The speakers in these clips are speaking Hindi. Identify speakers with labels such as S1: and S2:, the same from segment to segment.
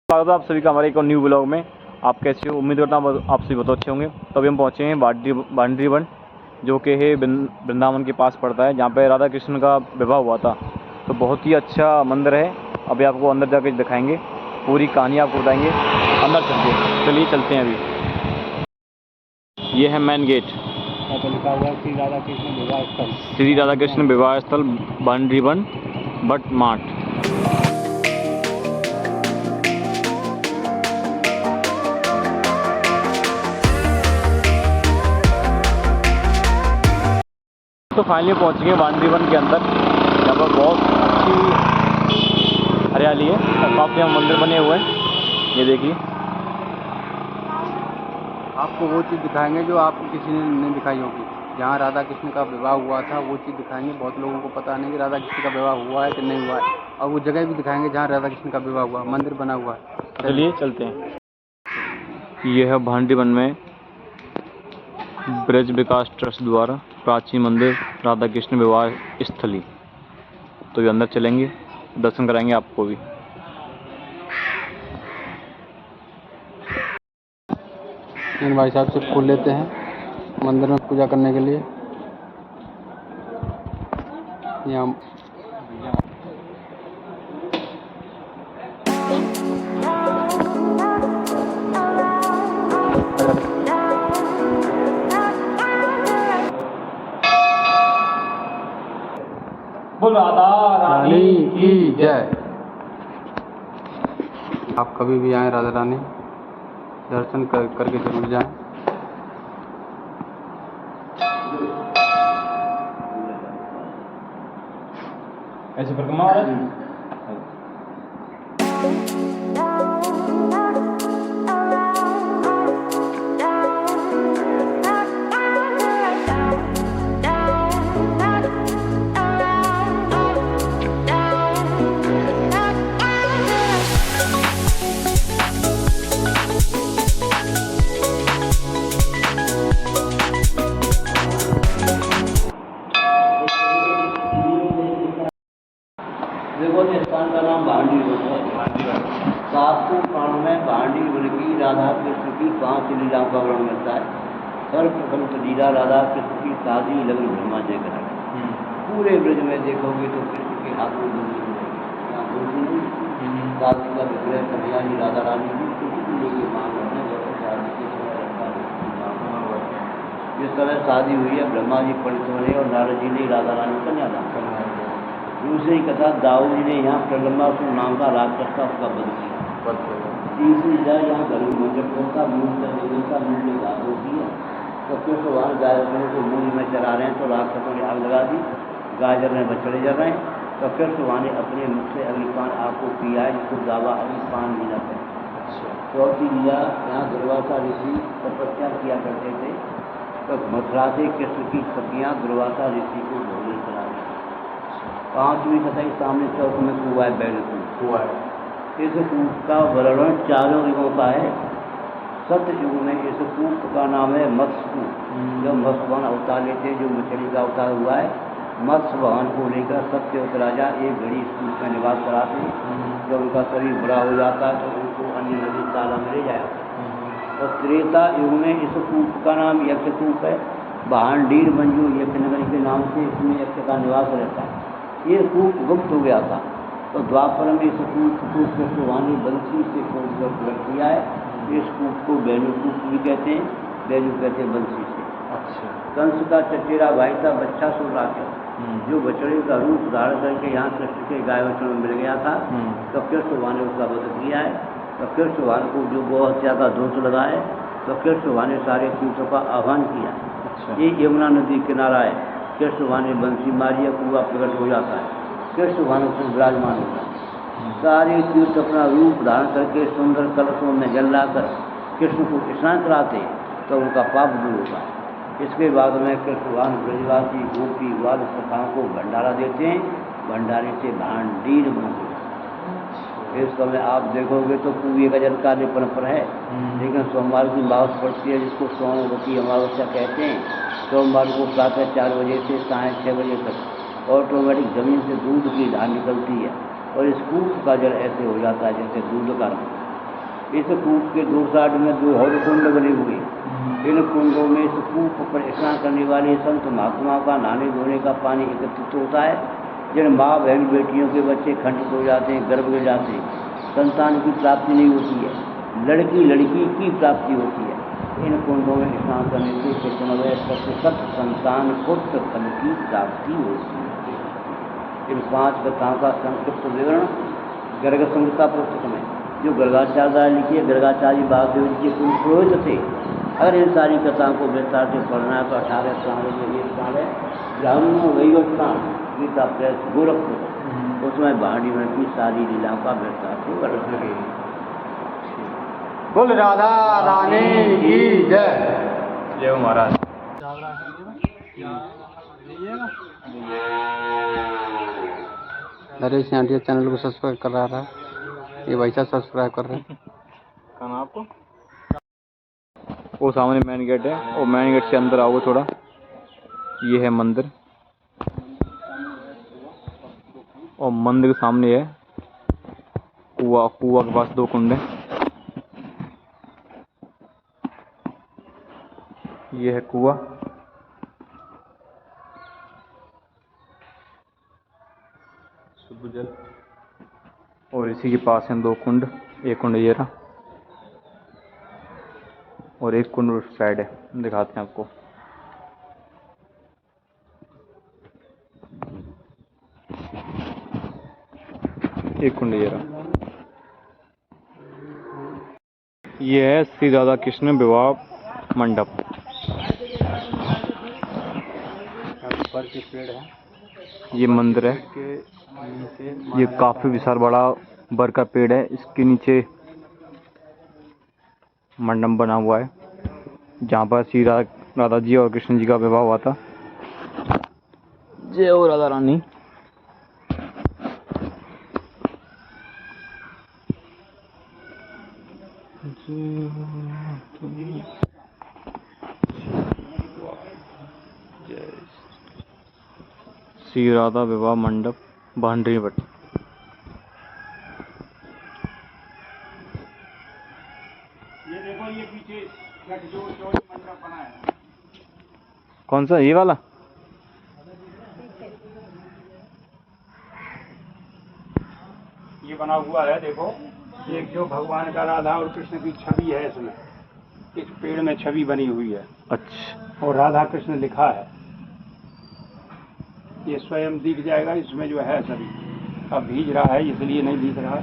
S1: स्वागत है आप सभी का हमारे एक और न्यू ब्लॉग में। आप कैसे हो? उम्मीद करता हूँ आप सभी बहुत अच्छे होंगे। तो अभी हम पहुँचे हैं बांड्री वन, जो कि है वृंदावन के पास पड़ता है, जहाँ पे राधा कृष्ण का विवाह हुआ था। तो बहुत ही अच्छा मंदिर है। अभी आपको अंदर जाके दिखाएंगे, पूरी कहानी आपको बताएंगे। अंदर चलिए चलते हैं अभी। ये है मेन गेट।
S2: लिखा हुआ है श्री राधा कृष्ण विवाह स्थल,
S1: श्री राधा कृष्ण विवाह स्थल बांड्री वन बट माठ। तो फाइनली पहुंच गए बांड्री वन के अंदर, यहाँ पर बहुत अच्छी हरियाली है और काफ़ी यहाँ मंदिर बने हुए हैं। ये देखिए,
S2: आपको वो चीज़ दिखाएंगे जो आपको किसी ने नहीं दिखाई होगी। जहाँ राधा कृष्ण का विवाह हुआ था वो चीज़ दिखाएंगे। बहुत लोगों को पता नहीं कि राधा कृष्ण का विवाह हुआ है कि नहीं हुआ है, और वो जगह भी दिखाएंगे जहाँ राधा कृष्ण का विवाह हुआ, मंदिर बना हुआ है।
S1: चलिए चलते हैं। ये है बांड्री वन में ब्रज विकास ट्रस्ट द्वारा प्राचीन मंदिर राधा कृष्ण विवाह स्थली। तो ये अंदर चलेंगे, दर्शन कराएंगे आपको भी।
S2: इन भाई साहब से फूल लेते हैं मंदिर में पूजा करने के लिए। यहाँ
S1: बोल राधा
S2: रानी की जय। आप कभी भी आए राधा रानी दर्शन करके जरूर जाएं।
S1: ऐसे परिक्रमा
S3: देखो इस स्थान का नाम बांड्री वन है। शास्त्र पुराण में बांड्री वन की राधा कृष्ण की 5 लीलाओं का वर्णन मिलता है। सर्वप्रथम तो लीला राधा कृष्ण की शादी लग्न ब्रह्मा जय करा। पूरे ब्रज में देखोगे तो कृष्ण के हाथ में बंसी शादी का विग्रह कन्हैया राधा रानी की किसी लेके मांग रहे हैं। जैसे शादी के समय जिस समय शादी हुई है, ब्रह्मा जी पंडित बने और नारद जी ने राधा रानी कन्यादान करना। दूसरी कथा, दाऊद जी ने यहाँ प्रलंबासुर नाम का राक्षस का उसका वध किया। तीसरी जगह यहाँ गरुड़ मंडप होता, मूल करने देता, मूल में घास होती है। तो फिर तो वहाँ गाजरों को मूल में चला रहे हैं तो राक्षसों ने आग लगा दी, गाजर में बछड़े जल रहे हैं। तो फिर तो वहाँ ने अपने मुख से अग्निपान आपको पिया है, जिसको दावा अग्निपान भी न करें। चौथी लीला, यहाँ दुर्वासा ऋषि तपस्या किया करते थे, तो मथुरा से कृष्ण की सखियाँ दुर्वासा ऋषि को भोजन करा दी। 5वीं कथा सामने चौक में कुआ है, बैल कुआ है। इस कूप का वर्णन 4 युगों का है। सत्य युग में इस कूप का नाम है मत्स्य कूप। जब मत्स्य भगवान अवतार लेते, जो मछली का अवतार हुआ है, मत्स्य भगवान को लेकर सत्यवत राजा एक घड़ी इस कूप में निवास कराते हैं। जब उनका शरीर बड़ा हो जाता है तो उनको अन्य नदी ताला में ले जाया। और त्रेता युग में इस कूप का नाम यक्ष कूप है। भांडीर मंजू यक्ष नगरी के नाम से इसमें यक्ष का निवास रहता है। ये कूप गुप्त हो गया था, तो द्वापर में इस कूप को कृष्णवाणी बंसी से खोदकर प्रकट किया है। इस कूप को बैनु कूप भी कहते हैं, बैनु कहते हैं बंसी से।
S1: अच्छा।
S3: कंस का चचेरा भाई था बच्छासुर राक्षस, जो बछड़े का रूप धारण करके यहाँ कृष्ण के गाय वचन में मिल गया था। तो कृष्णवाणी ने उसका वध किया है। तो कृष्णवाणी को जो बहुत ज़्यादा दोष लगा है, तो कृष्णवाणी ने सारे तीर्थों का आह्वान किया।
S1: अच्छा।
S3: ये यमुना नदी किनारा है। कृष्णवाणी बंसी मारिया, कुआ प्रकट हो जाता है, कृष्णवाणी को विराजमान होता है। सारे तीर्थ अपना रूप धारण करके सुंदर कलशों में जल लाकर कृष्ण को स्नान कराते, तो उनका पाप दूर होता है। इसके बाद में कृष्णवान ब्रजवासी गोपी वाद सखाओं को भंडारा देते हैं। भंडारे से भांडीर बनते हैं। इस समय आप देखोगे तो पूरी गजन का परंपरा है, लेकिन सोमवार की अमावस पड़ती है, जिसको सोमवती अमावस्या कहते हैं। सोमवार को प्रातः 4 बजे से साढ़े 6 बजे तक ऑटोमेटिक जमीन से दूध की धार निकलती है, और इस कूप का जल ऐसे हो जाता है जैसे दूध का रंग। इस कूप के दो साइड में 2 और कुंड बने हुए। इन कुंडों में इस कूप पर स्नान करने वाले संत महात्माओं का नहाने धोने का पानी एकत्रित होता है। जिन माँ बहन बेटियों के बच्चे खंडित हो जाते हैं, गर्भ गिर जाते हैं, संतान की प्राप्ति नहीं होती है, लड़की की प्राप्ति होती है। इन कुंडों में स्नान करने से कृष्णमय सत संतान पुत्र फल की प्राप्ति होती है। इन 5 कथाओं का संक्षिप्त विवरण गर्ग संहिता पुस्तक में जो गर्गाचार्य लिखी है, गर्गाचार्य वासुदेव जी के पुरोहित थे। अगर इन सारी कथाओं को विस्तार से पढ़ना है तो 18 साल में ये साल है ब्राह्मण गीता प्रेस गोरखपुर, उसमें बाणी में की सारी लीलाओं का विस्तार से वर्णन है।
S2: बोल राधा रानी की जय।
S1: जय हो महाराज।
S2: नरेश आंटिया चैनल को सब्सक्राइब कर रहा था, ये भाई साहब सब्सक्राइब कर रहे हैं।
S1: कहाँ आपको? वो सामने मेन गेट है, और मेन गेट से अंदर आओगे थोड़ा, ये है मंदिर, और मंदिर के सामने है कुआं। कुआं के पास 2 कुंड हैं। ये है कुआं, शुद्ध जल, और इसी के पास हैं 2 कुंड। एक कुंड ये रहा, और एक कुंड उस साइड है, दिखाते हैं आपको। एक कुंड ये रहा। ये है श्री राधा कृष्ण विवाह मंडप।
S2: ऊपर के पेड़ है,
S1: ये मंदिर है, ये काफी विशाल बड़ा बर का पेड़ है। इसके नीचे मंडप बना हुआ है, जहाँ पर श्री राधा जी और कृष्ण जी का विवाह हुआ था। जय हो राधा रानी। श्री राधा विवाह मंडप भांडरी भट्ट।
S2: ये देखो, ये पीछे जो मंडप बना है।
S1: कौन सा? ये वाला?
S2: ये बना हुआ है, देखो, एक जो भगवान का राधा और कृष्ण की छवि है, इसमें इस पेड़ में छवि बनी हुई है।
S1: अच्छा,
S2: और राधा कृष्ण लिखा है। ये स्वयं दिख जाएगा, इसमें जो है सभी। अब भीज रहा है इसलिए नहीं दिख रहा।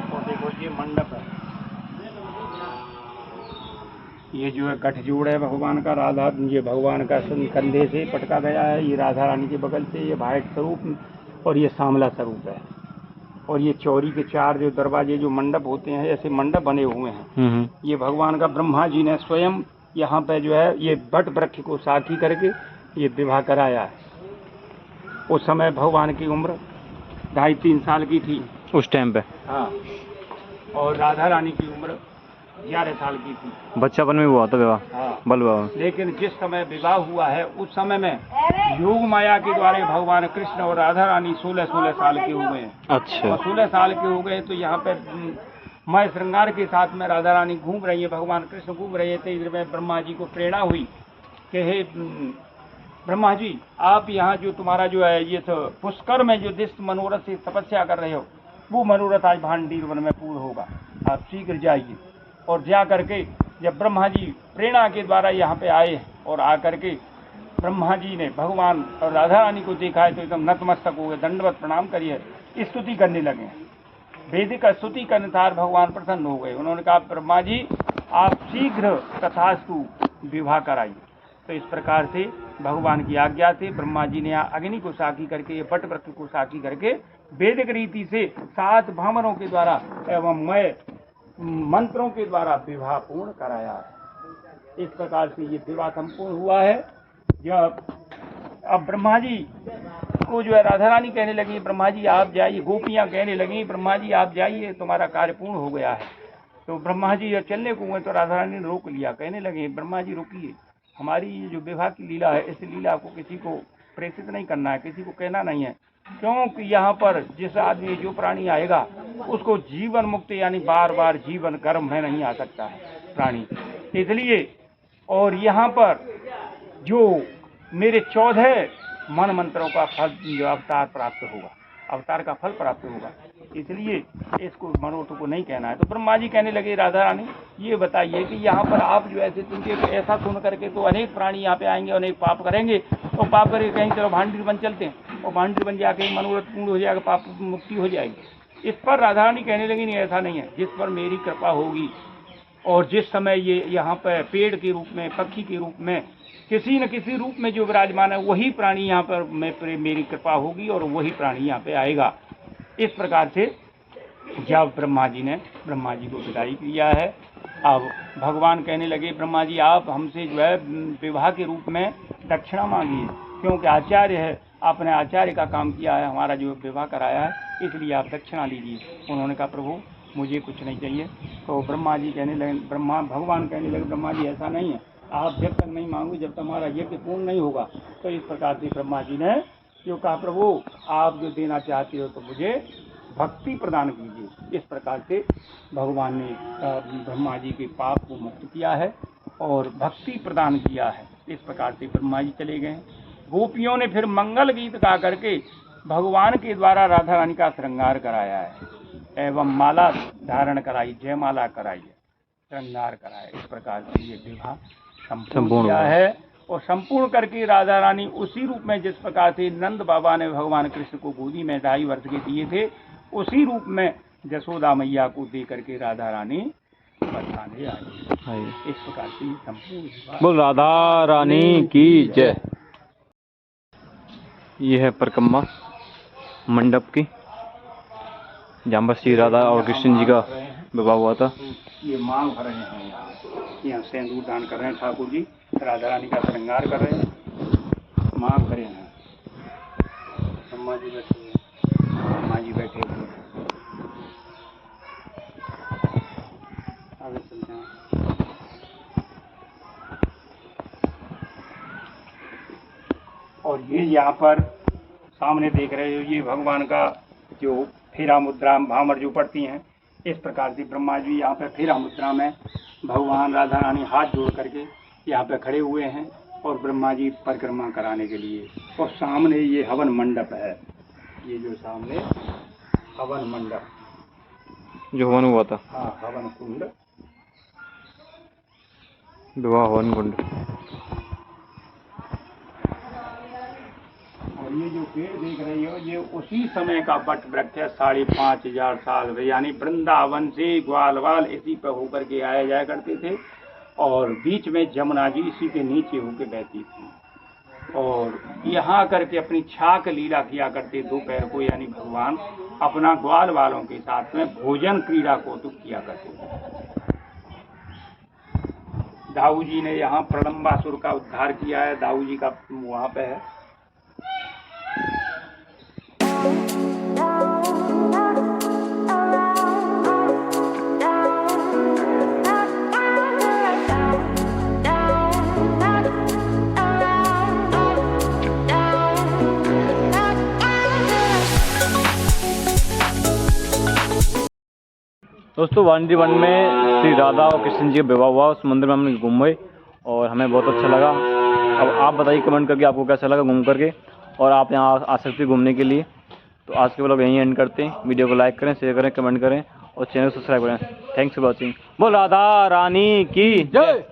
S2: और देखो, ये मंडप है, ये जो है गठजोड़ है भगवान का राधा, ये भगवान का कंधे से पटका गया है, ये राधा रानी के बगल से, ये वाइट स्वरूप और ये सांवला स्वरूप है। और ये चौरी के 4 जो दरवाजे जो मंडप होते हैं, ऐसे मंडप बने हुए हैं। ये भगवान का ब्रह्मा जी ने स्वयं यहाँ पे जो है ये बट वृक्ष को साखी करके ये विवाह कराया है। उस समय भगवान की उम्र 2.5-3 साल की थी
S1: उस टाइम पे।
S2: हाँ, और राधा रानी की उम्र 11 साल की थी।
S1: बच्चापन में हुआ था विवाह?
S2: हाँ,
S1: बल विवाह।
S2: लेकिन जिस समय विवाह हुआ है उस समय में योग माया के द्वारा भगवान कृष्ण और राधा रानी 16 साल के हो गए।
S1: अच्छा,
S2: और 16 साल के हो गए तो यहाँ पे मय श्रृंगार के साथ में राधा रानी घूम रही है, भगवान कृष्ण घूम रहे थे। इधर में ब्रह्मा जी को प्रेरणा हुई कि हे ब्रह्मा जी, आप यहाँ जो तुम्हारा जो है ये तो पुष्कर में जो जिस मनोरथ से तपस्या कर रहे हो, वो मनोरथ आज भांडीर वन में पूर्ण होगा। आप शीघ्र जाइए। और जा करके जब ब्रह्मा जी प्रेरणा के द्वारा यहाँ पे आए और आकर के ब्रह्मा जी ने भगवान और राधा रानी को देखा है तो एकदम नतमस्तक हो गए, दंडवत प्रणाम करिए, स्तुति करने लगे। वैदिक स्तुति के अनुसार भगवान प्रसन्न हो गए। उन्होंने कहा, ब्रह्मा जी आप शीघ्र तथास्तु विवाह कराइए। तो इस प्रकार से भगवान की आज्ञा से ब्रह्मा जी ने अग्नि को साक्षी करके, ये बट वृक्ष को साक्षी करके वैदिक रीति से 7 ब्राह्मणों के द्वारा एवं मय मंत्रों के द्वारा विवाह पूर्ण कराया है। इस प्रकार से ये विवाह संपूर्ण हुआ है। जब अब ब्रह्मा जी को जो है राधा रानी कहने लगी, ब्रह्मा जी आप जाइए। गोपियाँ कहने लगी, ब्रह्मा जी आप जाइए, तुम्हारा कार्य पूर्ण हो गया है। तो ब्रह्मा जी जब चलने को हुए तो राधा रानी ने रोक लिया। कहने लगे, ब्रह्मा जी रुकिए, हमारी ये जो विवाह की लीला है, इस लीला को किसी को प्रेषित नहीं करना है, किसी को कहना नहीं है।
S4: क्योंकि यहाँ पर जिस आदमी जो प्राणी आएगा उसको जीवन मुक्त यानी बार बार जीवन गर्भ में नहीं आ सकता है प्राणी, इसलिए और यहाँ पर जो मेरे 14 मन मंत्रों का फल जो अवतार प्राप्त होगा, अवतार का फल प्राप्त होगा, इसलिए इसको मनोरथ को नहीं कहना है। तो ब्रह्मा जी कहने लगे राधा रानी ये बताइए कि यहाँ पर आप जो ऐसे सुनते ऐसा सुन करके तो अनेक प्राणी यहाँ पे आएंगे, अनेक पाप करेंगे, तो पाप करके कहीं चलो भांडी बन चलते हैं और भांडी बन जाके मनोरथ पूर्ण हो जाएगा, पाप मुक्ति हो जाएगी। इस पर राधा रानी कहने लगी नहीं ऐसा नहीं है, जिस पर मेरी कृपा होगी और जिस समय ये यहाँ पर पेड़ के रूप में, पक्षी के रूप में, किसी न किसी रूप में जो विराजमान है वही प्राणी यहाँ पर मेरी कृपा होगी और वही प्राणी यहाँ पे आएगा। इस प्रकार से जब ब्रह्मा जी को विदाई किया है, अब भगवान कहने लगे ब्रह्मा जी आप हमसे जो है विवाह के रूप में दक्षिणा मांगिए, क्योंकि आचार्य है, आपने आचार्य का काम किया है, हमारा जो विवाह कराया है, इसलिए आप दक्षिणा लीजिए। उन्होंने कहा प्रभु मुझे कुछ नहीं चाहिए। तो ब्रह्मा जी कहने लगे, भगवान कहने लगे ब्रह्मा जी ऐसा नहीं है, आप जब तक नहीं मांगो, जब तक हमारा यज्ञ पूर्ण नहीं होगा। तो इस प्रकार से ब्रह्मा जी ने जो कहा प्रभु आप जो देना चाहते हो तो मुझे भक्ति प्रदान कीजिए। इस प्रकार से भगवान ने ब्रह्मा जी के पाप को मुक्त किया है और भक्ति प्रदान किया है। इस प्रकार से ब्रह्मा जी चले गए। गोपियों ने फिर मंगल गीत गा करके भगवान के द्वारा राधा रानी का श्रृंगार कराया है एवं माला धारण कराई, जयमाला कराई है, श्रृंगार कराया। इस प्रकार से ये विवाह संपूर्ण किया है और संपूर्ण करके राधा रानी उसी रूप में जिस प्रकार से नंद बाबा ने भगवान कृष्ण को गोदी में 2.5 वर्ष के दिए थे, उसी रूप में जसोदा मैया को दे करके राधा रानी बरसाने आई। इस प्रकार से संपूर्ण
S1: बोल राधा रानी की जय। ये है परिक्रमा मंडप की, जहाँ पर श्री राधा और कृष्ण जी का विवाह हुआ था।
S4: ये मांग भर रहे हैं, यहाँ सिंदूर दान कर रहे हैं ठाकुर जी, राधा रानी का श्रृंगार कर रहे हैं, मांग भरे हैं। ब्रह्मा जी बैठे हुए, ब्रह्मा जी बैठे हुए, आगे चलते हैं। और ये यहाँ पर सामने देख रहे हो, ये भगवान का जो फेरा मुद्रा भामर जो पड़ती हैं, इस प्रकार से ब्रह्मा जी यहाँ पे फेरा मुद्रा में भगवान राधा रानी हाथ जोड़ करके यहाँ पे खड़े हुए हैं और ब्रह्मा जी परिक्रमा कराने के लिए। और सामने ये हवन मंडप है, ये जो सामने हवन मंडप
S1: जो हवन हुआ था,
S4: हाँ हवन कुंड,
S1: विवाह हवन कुंड।
S4: और ये जो पेड़ देख रही हो, ये उसी समय का वट वृक्ष है, 5,500 साल, यानी वृंदावन से ग्वालवाल इसी पर होकर के आया जाया करते थे और बीच में जमुना जी इसी के नीचे होकर बहती थी और यहाँ करके अपनी छाक लीला किया करते दोपहर को, यानी भगवान अपना ग्वाल वालों के साथ में भोजन क्रीड़ा कौतुक किया करते थे। दाऊ जी ने यहाँ प्रलंबासुर का उद्धार किया है, दाऊ जी का वहाँ पे है।
S1: दोस्तों वांडी वन में श्री राधा और कृष्ण जी का विवाह हुआ, उस मंदिर में हमने घूमे और हमें बहुत अच्छा लगा। अब आप बताइए कमेंट करके आपको कैसा लगा घूम करके, और आप यहाँ आ सकते घूमने के लिए। तो आज के व्लॉग यहीं एंड करते हैं। वीडियो को लाइक करें, शेयर करें, कमेंट करें और चैनल को सब्सक्राइब करें। Thanks for watching. बोल राधा रानी की जय।